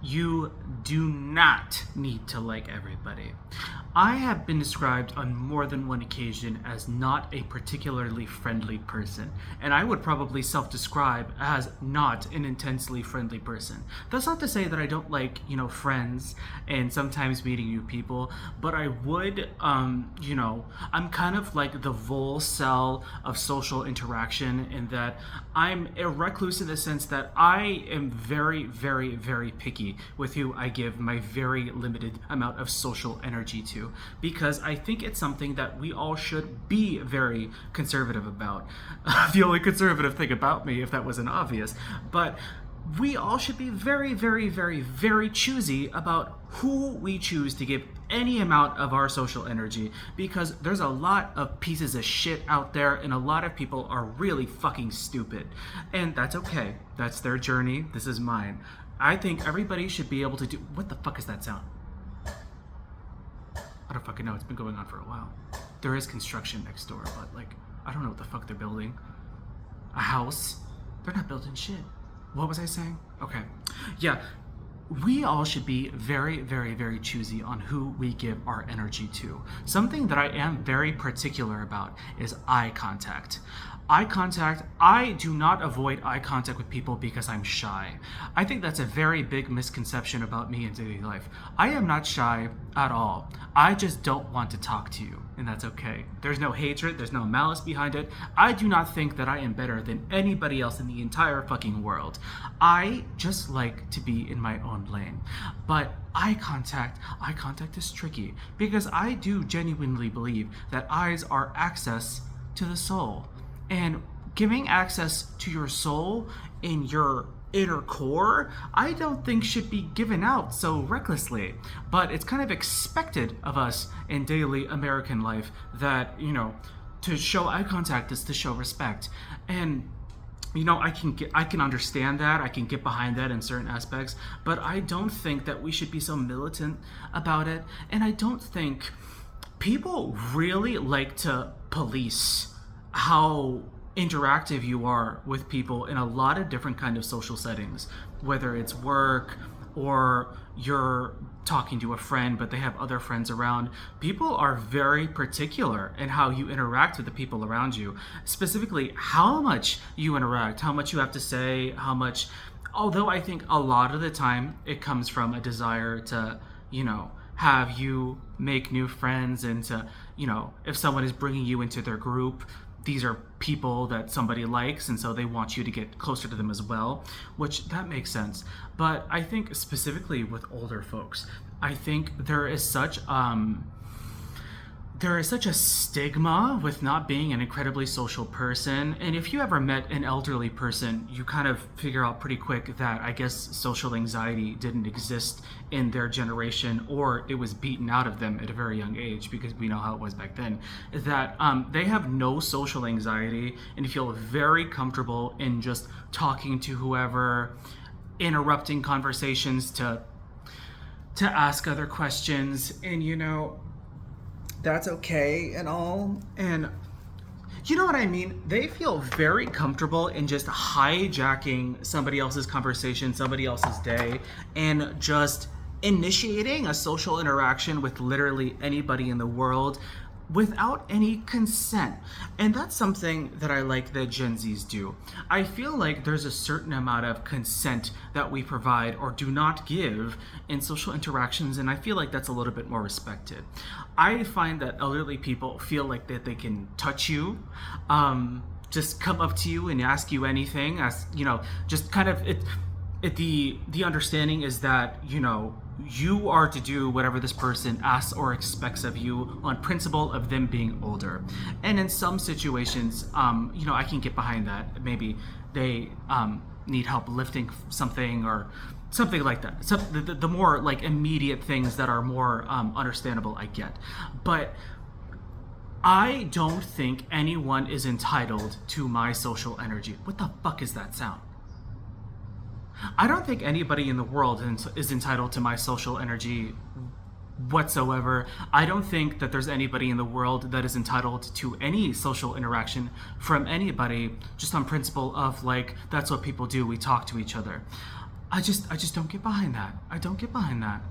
You do not need to like everybody. I have been described on more than one occasion as not a particularly friendly person, and I would probably self-describe as not an intensely friendly person. That's not to say that I don't like, friends and sometimes meeting new people, but I would, I'm kind of like the Volcel of social interaction in that I'm a recluse in the sense that I am very, very, very picky with who I give my very limited amount of social energy to, because I think it's something that we all should be very conservative about. The only conservative thing about me, if that wasn't obvious, but we all should be very, very, very, very choosy about who we choose to give any amount of our social energy, because there's a lot of pieces of shit out there and a lot of people are really fucking stupid. And that's okay. That's their journey. This is mine. I think everybody should be able to do... What the fuck is that sound? I don't fucking know. It's been going on for a while. There is construction next door, but I don't know what the fuck they're building. A house? They're not building shit. What was I saying? Okay. Yeah. We all should be very, very, very choosy on who we give our energy to. Something that I am very particular about is eye contact. Eye contact, I do not avoid eye contact with people because I'm shy. I think that's a very big misconception about me in daily life. I am not shy at all. I just don't want to talk to you, and that's okay. There's no hatred, there's no malice behind it. I do not think that I am better than anybody else in the entire fucking world. I just like to be in my own lane. But eye contact is tricky because I do genuinely believe that eyes are access to the soul. And giving access to your soul in your inner core, I don't think should be given out so recklessly. But it's kind of expected of us in daily American life that, to show eye contact is to show respect. And I can understand that. I can get behind that in certain aspects, but I don't think that we should be so militant about it. And I don't think people really like to police how interactive you are with people in a lot of different kind of social settings, whether it's work or you're talking to a friend but they have other friends around. People are very particular in how you interact with the people around you, specifically how much you interact, how much you have to say, although I think a lot of the time it comes from a desire to have you make new friends and to if someone is bringing you into their group, these are people that somebody likes, and so they want you to get closer to them as well, which that makes sense. But I think specifically with older folks, I think there is such a stigma with not being an incredibly social person. And if you ever met an elderly person, you kind of figure out pretty quick that I guess social anxiety didn't exist in their generation, or it was beaten out of them at a very young age, because we know how it was back then, that they have no social anxiety and feel very comfortable in just talking to whoever, interrupting conversations to ask other questions, and that's okay and all. And you know what I mean? They feel very comfortable in just hijacking somebody else's conversation, somebody else's day, and just initiating a social interaction with literally anybody in the world without any consent. And that's something that I like that Gen Zs do. I feel like there's a certain amount of consent that we provide or do not give in social interactions, and I feel like that's a little bit more respected. I find that elderly people feel like that they can touch you, just come up to you and ask you anything, just kind of the understanding is that you are to do whatever this person asks or expects of you on principle of them being older. And in some situations, I can get behind that. Maybe they need help lifting something or something like that. So the more immediate things that are more understandable, I get. But I don't think anyone is entitled to my social energy. What the fuck is that sound? I don't think anybody in the world is entitled to my social energy whatsoever. I don't think that there's anybody in the world that is entitled to any social interaction from anybody just on principle of that's what people do, we talk to each other. I just don't get behind that. I don't get behind that.